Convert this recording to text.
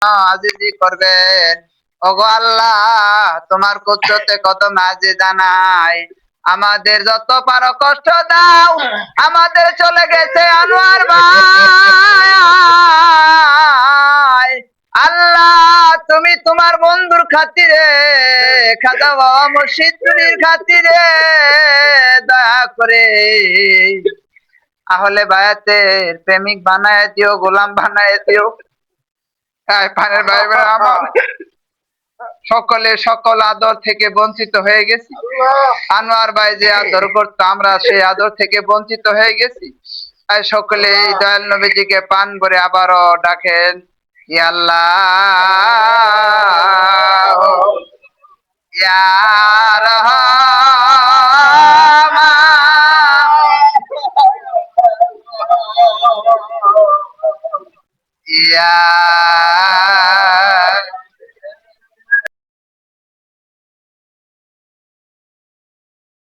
আজিজি করবেন। ওগো আল্লাহ, তোমার কুদরতে কত মাঝে জানাই, আমাদের যত পারো কষ্ট দাও। আমাদের চলে গেছে আনোয়ার ভাই, আল্লাহ তুমি তোমার বন্ধুর খাতিরে, খাজা বাবা মুর্শিদুরির খাতিরে দয়া করে আহলে বায়াতের প্রেমিক বানায় দিও, গোলাম বানায় দিও। পানের ভাই বোনেরা আমার, সকলে সকল আদর থেকে বঞ্চিত হয়ে গেছি। আনোয়ার ভাই যে আদর করতো, আমরা সেই আদর থেকে বঞ্চিত হয়ে গেছি। তাই সকলে এই দয়াল নবীজিকে পান করে আবারও ডাকেন, ইয়া আল্লাহ